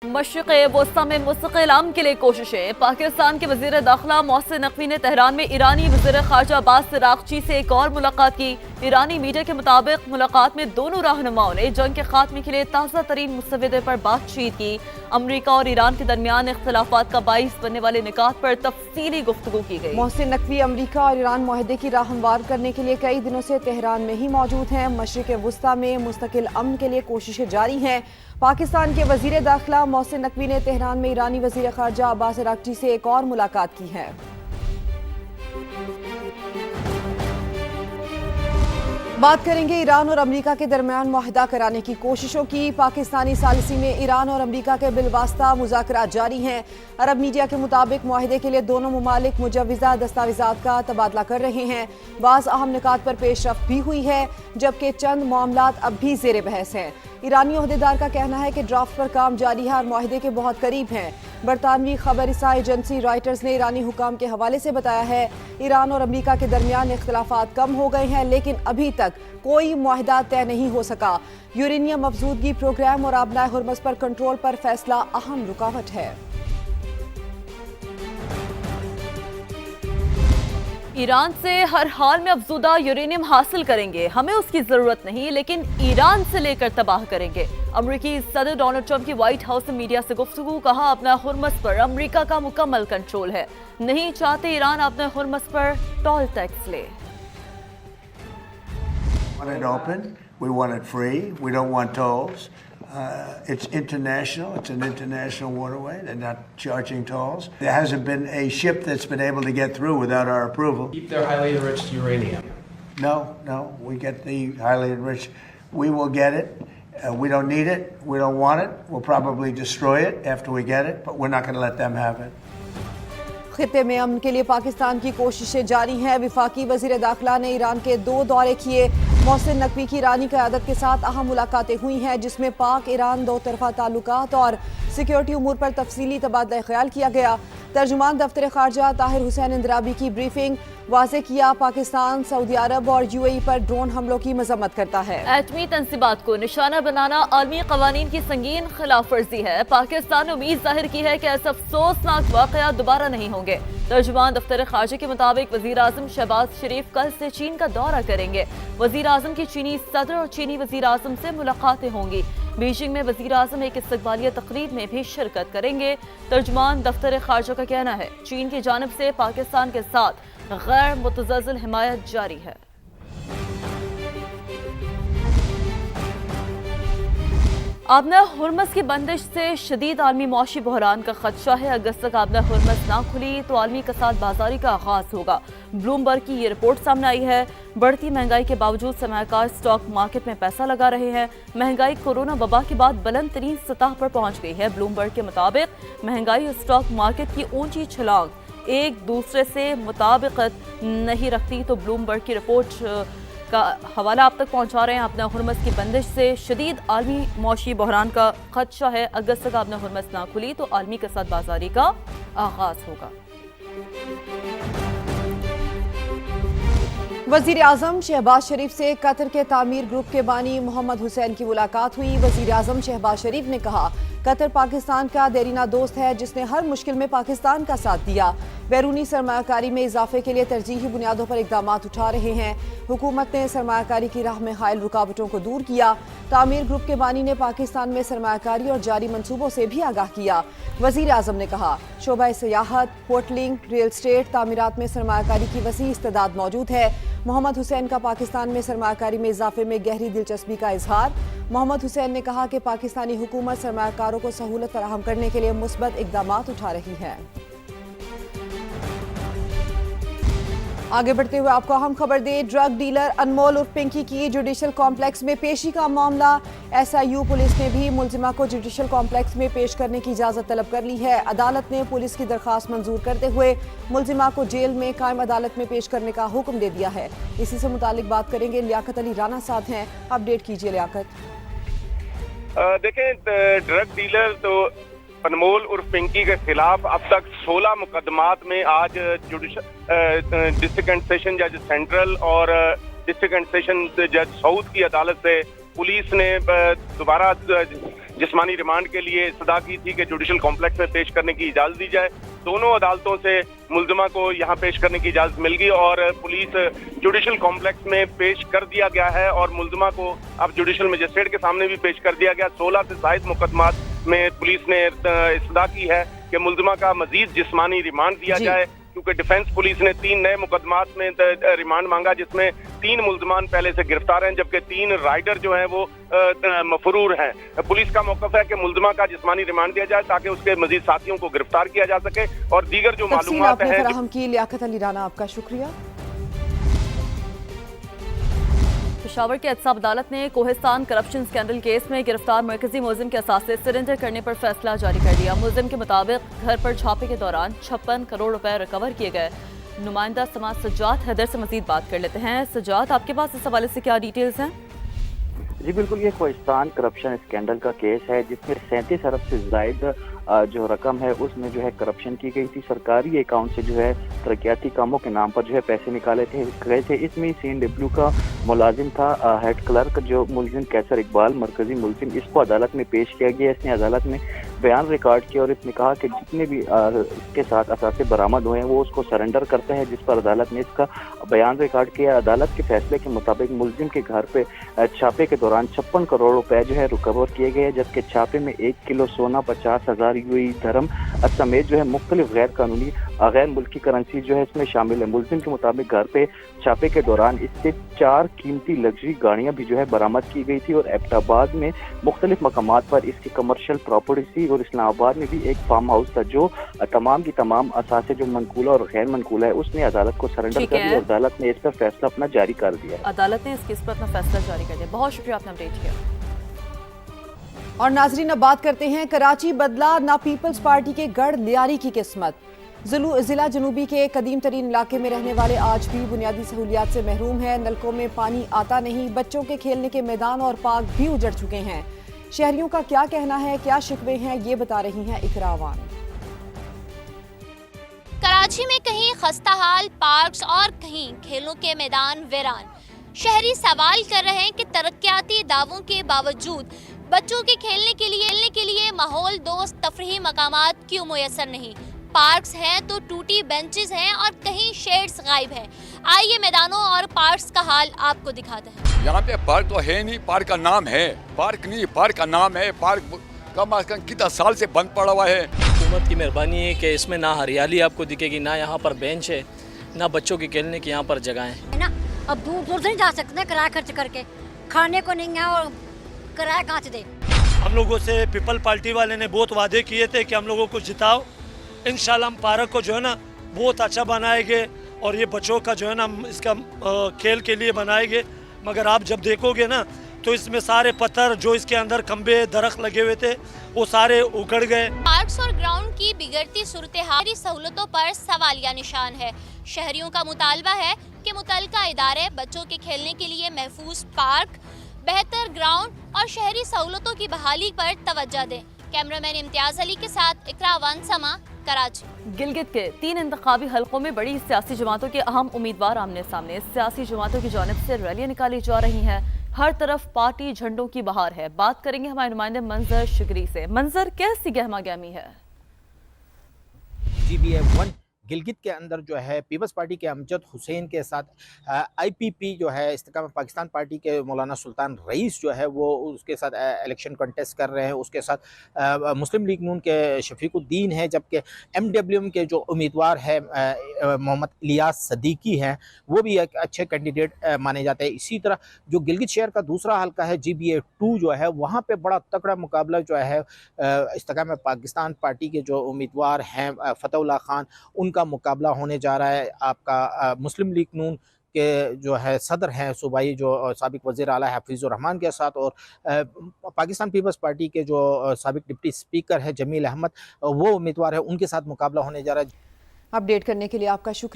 मशरिक़ वस्ता में मुस्तक़िल अमन के लिए कोशिशें। पाकिस्तान के वज़ीर दाखिला मोहसिन नकवी ने तेहरान में ईरानी वज़ीर ख़ारजा अब्बास अराग़ची से एक और मुलाकात की। ईरानी मीडिया के मुताबिक मुलाकात में दोनों रहनुमाओं ने जंग के खात्मे के लिए ताज़ा तरीन मुसव्वदे पर बातचीत की। अमरीका और ईरान के दरमियान इख्तिलाफ़ात का बाइस बनने वाले निकात पर तफसीली गुफ्तगू की गई। मोहसिन नकवी अमरीका और ईरान मुआहदे की राह हमवार करने के लिए कई दिनों से तेहरान में ही मौजूद हैं। मशरिक़ वस्ता में मुस्तकिल अमन के लिए कोशिशें जारी हैं। पाकिस्तान के वज़ीर दाखिला मोहसिन नकवी ने तेहरान में ईरानी वज़ीर ख़ारजा अब्बास अराग़ची से एक और मुलाकात की है। बात करेंगे ईरान और अमरीका के दरमियान मुआहदा कराने की कोशिशों की। पाकिस्तानी सालिसी में ईरान और अमरीका के बिलवास्ता मुज़ाकरात जारी हैं। अरब मीडिया के मुताबिक मुआहदे के लिए दोनों मुमालिक मुजव्वज़ा दस्तावेज़ात का तबादला कर रहे हैं। बाज़ अहम निकात पर पेशरफ्त भी हुई है, जबकि चंद मामलात अब भी ज़ेर बहस हैं। ईरानी ओहदेदार का कहना है कि ड्राफ्ट पर काम जारी है और मुआहदे के बहुत करीब हैं। बरतानवी खबर रसा एजेंसी रॉयटर्स ने ईरानी हुकाम के हवाले से बताया है, ईरान और अमरीका के दरमियान इख्तिलाफात कम हो गए हैं, लेकिन अभी तक कोई मुआहदा तय नहीं हो सका। यूरेनियम अफजूदगी प्रोग्राम और आबनाए हुर्मस पर कंट्रोल पर फैसला अहम रुकावट है। ईरान से हर हाल में अफजूदा यूरेनियम हासिल करेंगे, हमें उसकी जरूरत नहीं, लेकिन ईरान से लेकर तबाह करेंगे। अमरीकी सदर डोनाल्ड ट्रंप की व्हाइट हाउस में मीडिया से गुफ्तगू। कहा, अपना हुर्मस पर अमरीका का मुकम्मल कंट्रोल है, नहीं चाहते ईरान अपने हुर्मस पर टोल टैक्स ले। We want it free. We don't want tolls. It's international. It's an international waterway. They're not charging tolls. There hasn't been a ship that's been able to get through without our approval. Keep their highly enriched uranium. No. We get the highly enriched. We will get it. We don't need it. We don't want it. We'll probably destroy it after we get it, but we're not going to let them have it. खित्ते में अमन के लिए पाकिस्तान की कोशिशें जारी हैं। विफाकी वज़ीर दाखिला ने ईरान के 2 दौरे किए। मोहसिन नकवी की ईरानी क़यादत के साथ अहम मुलाकातें हुई हैं, जिसमें पाक ईरान दो तरफ़ा ताल्लुकात और सिक्योरिटी उमूर पर तफसीली तबादला ख्याल किया गया। तर्जुमान दफ्तर ख़ारजा ताहिर हुसैन इंदराबी की ब्रीफिंग। वाज़े किया, पाकिस्तान सऊदी अरब और यूएई पर ड्रोन हमलों की मजम्मत करता है। एटमी तंसीबात को निशाना बनाना आलमी कवानीन की संगीन खिलाफ वर्जी है। पाकिस्तान ने उम्मीद जाहिर की है कि ऐसा अफसोसनाक वाक़या दोबारा नहीं होंगे। तर्जुमान दफ्तर ख़ारजा के मुताबिक वज़ीर आज़म शहबाज शरीफ कल से चीन का दौरा करेंगे। वज़ीर आज़म की चीनी सदर और चीनी वज़ीर आज़म से मुलाकातें होंगी। बीजिंग में वज़ीर आज़म एक इस्तकबालिया तकरीब में भी शिरकत करेंगे। तर्जुमान दफ्तर ख़ारजा का कहना है, चीन की जानिब से पाकिस्तान के साथ गैर मुतज़लज़ल हिमायत जारी है। आबना हुर्मस की बंदिश से शदीद आलमी मौशी बहरान का खदशा है। अगस्त तक आबना हुर्मस ना खुली तो आलमी कसाद बाजारी का आगाज होगा। ब्लूमबर्ग की ये रिपोर्ट सामने आई है। बढ़ती महंगाई के बावजूद सरमायाकार स्टॉक मार्केट में पैसा लगा रहे हैं। महंगाई कोरोना वबा के बाद बुलंद तरीन सतह पर पहुंच गई है। ब्लूमबर्ग के मुताबिक महंगाई और स्टॉक मार्केट की ऊंची छलांग एक दूसरे से मुताबिकत नहीं रखती। तो ब्लूमबर्ग की रिपोर्ट का हवाला आप तक पहुंचा रहे हैं। अपना हुर्मस की बंदिश से शदीद आलमी मौशी बहरान का खदशा है। अगस्त तक अपना हुर्मस ना खुली तो आलमी कसाद बाजारी का आगाज होगा। वज़ीर आज़म शहबाज शरीफ से कतर के तामीर ग्रुप के बानी मोहम्मद हुसैन की मुलाकात हुई। वज़ीर आज़म शहबाज शरीफ ने कहा, कतर पाकिस्तान का देरीना दोस्त है, जिसने हर मुश्किल में पाकिस्तान का साथ दिया। बैरूनी सरमायाकारी में इजाफे के लिए तरजीही बुनियादों पर इकदाम उठा रहे हैं। हुकूमत ने सरमायाकारी की राह में हायल रुकावटों को दूर किया। तामीर ग्रुप के बानी ने पाकिस्तान में सरमायाकारी और जारी मंसूबों से भी आगाह किया। वज़ीर आज़म ने कहा, शोबा सियाहत, होटलिंग, रियल स्टेट, तामीरात में सरमायाकारी की वसी इस्तेदाद मौजूद है। मोहम्मद हुसैन का पाकिस्तान में सरमायाकारी में इजाफे में गहरी दिलचस्पी का इजहार। मोहम्मद हुसैन ने कहा कि पाकिस्तानी हुकूमत सरमायाकारों को सहूलत फराहम करने के लिए मुस्बत इकदाम उठा रही है। आगे बढ़ते हुए आपको अहम खबर दे, ड्रग डीलर अनमोल उर्फ पिंकी की जुडिशल कॉम्प्लेक्स में पेशी का मामला। एसआईयू पुलिस ने भी मुलजिमा को जुडिशल कॉम्प्लेक्स में पेश करने की इजाजत तलब कर ली है। अदालत ने पुलिस की दरखास्त मंजूर करते हुए मुलजिमा को जेल में कायम अदालत में पेश करने का हुक्म दे दिया है। इसी से मुतालिक बात करेंगे, लियाकत अली राना साथ हैं। अपडेट कीजिए लियाकत। देखें, ड्रग डीलर तो अनमोल उर्फ पिंकी के खिलाफ अब तक 16 मुकदमात में आज डिस्ट्रिक्ट एंड सेशन जज सेंट्रल और डिस्ट्रिक्ट एंड सेशन जज साउथ की अदालत से पुलिस ने दोबारा जिस्मानी रिमांड के लिए सदा की थी कि जुडिशल कॉम्प्लेक्स में पेश करने की इजाजत दी जाए। दोनों अदालतों से मुल्जिमा को यहाँ पेश करने की इजाजत मिल गई और पुलिस जुडिशल कॉम्प्लेक्स में पेश कर दिया गया है और मुल्जिमा को अब जुडिशल मजिस्ट्रेट के सामने भी पेश कर दिया गया। 16 से जायद मुकदमात में पुलिस ने इस्तदा की है कि मुल्जिमा का मजीद जिस्मानी रिमांड दिया जाए, क्योंकि डिफेंस पुलिस ने 3 नए मुकदमात में रिमांड मांगा, जिसमें 3 मुल्जिमान पहले से गिरफ्तार हैं जबकि 3 राइडर जो हैं वो मफरूर हैं। पुलिस का मौक़िफ़ है कि मुल्जिमा का जिस्मानी रिमांड दिया जाए ताकि उसके मजीद साथियों को गिरफ्तार किया जा सके और दीगर जो मालूमात आपने हैं। फराहम की लियाकत अली राना, आपका शुक्रिया। पेशावर की एहतसाब अदालत ने कोहिस्तान करप्शन स्कैंडल केस में गिरफ्तार मरकजी मुलजिम के असासे सरेंडर करने पर फैसला जारी कर दिया। मुलजिम के मुताबिक घर पर छापे के दौरान 56 करोड़ रुपए रिकवर किए गए। नुमाइंदा समाज सज्जाद हैदर से मजीद बात कर लेते हैं। सज्जाद, आपके पास इस हवाले से क्या डिटेल्स हैं? जी बिल्कुल, ये कोहिस्तान करप्शन स्कैंडल का केस है जिसमें 37 अरब से जायद जो रकम है उसमें जो है करप्शन की गई थी। सरकारी अकाउंट से जो है तरक्याती कामों के नाम पर जो है पैसे निकाले गए थे। इसमें CNW का मुलाजिम था हेड क्लर्क जो मुलजिम कैसर इकबाल मरकजी मुलजिम, इसको अदालत में पेश किया गया। इसने अदालत में बयान रिकॉर्ड किया और इसने कहा कि जितने भी इसके साथ असासे बरामद हुए हैं वो उसको सरेंडर करते हैं, जिस पर अदालत ने इसका बयान रिकॉर्ड किया। अदालत के फैसले के मुताबिक मुलजिम के घर पे छापे के दौरान 56 करोड़ रुपए जो है रिकवर किए गए, जबकि छापे में 1 किलो सोना, 50,000 UAE धर्म समेत जो है मुख्तलिफ गैर कानूनी गैर मुल्की करेंसी जो है इसमें शामिल है। मुलजिम के मुताबिक घर पे छापे के दौरान इससे 4 कीमती लग्जरी गाड़ियां भी जो है बरामद की गई थी और एबटाबाद में मुख्तलिफ मकामात पर इसकी कमर्शियल प्रॉपर्टी थी और इस्लामाबाद में भी एक फार्म हाउस था जो तमाम की तमाम असासे जो मनकूला और गैर मनकूला है उसने अदालत को सरेंडर कर दिया और अदालत ने इस पर फैसला अपना जारी कर दिया। अदालत ने इस केस पर अपना फैसला जारी कर दिया। बहुत शुक्रिया, आपने अपडेट किया। और नाजरीन, अब बात करते हैं कराची बदला ना पीपल्स पार्टी के गढ़ लियारी की किस्मत। जिला जनूबी के कदीम तरीन इलाके में रहने वाले आज भी बुनियादी सहूलियात से महरूम हैं। नलकों में पानी आता नहीं, बच्चों के खेलने के मैदान और पार्क भी उजड़ चुके हैं। शहरियों का क्या कहना है, क्या शिकवे हैं, ये बता रही हैं इकरा अवान। कराची में कहीं खस्ता हाल पार्क्स और कहीं खेलों के मैदान वीरान। शहरी सवाल कर रहे हैं कि तरक्याती दावों के बावजूद बच्चों के खेलने के लिए माहौल दोस्त तफरीही मकामात क्यों मुयसर नहीं। पार्क्स हैं तो टूटी बेंचेस हैं और कहीं शेड्स गायब हैं। आइए मैदानों और पार्क्स का हाल आपको दिखाते हैं। यहाँ पे पार्क तो है नहीं, पार्क का नाम है, पार्क नहीं पार्क का नाम है। पार्क कम अज कम कितना साल से बंद पड़ा हुआ है। हुकूमत की मेहरबानी है कि इसमें ना हरियाली आपको दिखेगी, ना यहाँ पर बेंच है, ना बच्चों के खेलने की यहाँ पर जगह है ना। अब दूर दूर से नहीं जा सकते किराया खर्च करके, खाने को नहीं है और किराया कहाँ से दे। हम लोगों से पीपल पार्टी वाले ने बहुत वादे किए थे कि हम लोगों को जिताओ, इंशाल्लाह हम पार्क को जो है ना बहुत अच्छा बनाएंगे और ये बच्चों का जो है ना इसका खेल के लिए बनाएंगे। मगर आप जब देखोगे ना तो इसमें सारे पत्थर जो इसके अंदर खंबे दरख्त लगे हुए थे वो सारे उखड़ गए। पार्क्स और ग्राउंड की बिगड़ती सूरत हाल सहूलतों पर सवालिया निशान है। शहरियों का मुतालबा है कि मुतल्लिका इदारे बच्चों के खेलने के लिए महफूज पार्क, बेहतर ग्राउंड और शहरी सहूलतों की बहाली पर तवज्जो दें। कैमरामैन इम्तियाज अली के साथ इकरा अवान, समा, कराची। गिलगित के 3 इंतखाबी हलकों में बड़ी सियासी जमातों के अहम उम्मीदवार आमने सामने। सियासी जमातों की जानिब से रैलियां निकाली जा रही हैं। हर तरफ पार्टी झंडों की बहार है। बात करेंगे हमारे नुमाइंदे मंजर शिगरी से। मंजर, कैसी गहमा गहमी है? GBA1 गिलगित के अंदर जो है पीपल्स पार्टी के अमजद हुसैन के साथ IPP जो है इस्तेकाम पाकिस्तान पार्टी के मौलाना सुल्तान रईस जो है वो उसके साथ इलेक्शन कंटेस्ट कर रहे हैं। उसके साथ मुस्लिम लीग नून के शफीकुद्दीन है, जबकि MWM के जो उम्मीदवार है मोहम्मद इलियास सदीकी हैं वो भी एक अच्छे कैंडिडेट माने जाते हैं। इसी तरह जो गिलगित शहर का दूसरा हल्का है GBA2 जो है वहाँ पे बड़ा तगड़ा मुकाबला जो है इस्तेकाम पाकिस्तान पार्टी के जो उम्मीदवार हैं फतहुल्लाह खान, उनका मुकाबला होने जा रहा है आपका मुस्लिम लीग नून के जो है सदर हैं सूबाई जो साबिक वज़ीर आला हफीज़ुर रहमान के साथ, और पाकिस्तान पीपल्स पार्टी के जो साबिक डिप्टी स्पीकर है जमील अहमद वो उम्मीदवार है, उनके साथ मुकाबला होने जा रहा है। अपडेट करने के लिए आपका शुक्रिया।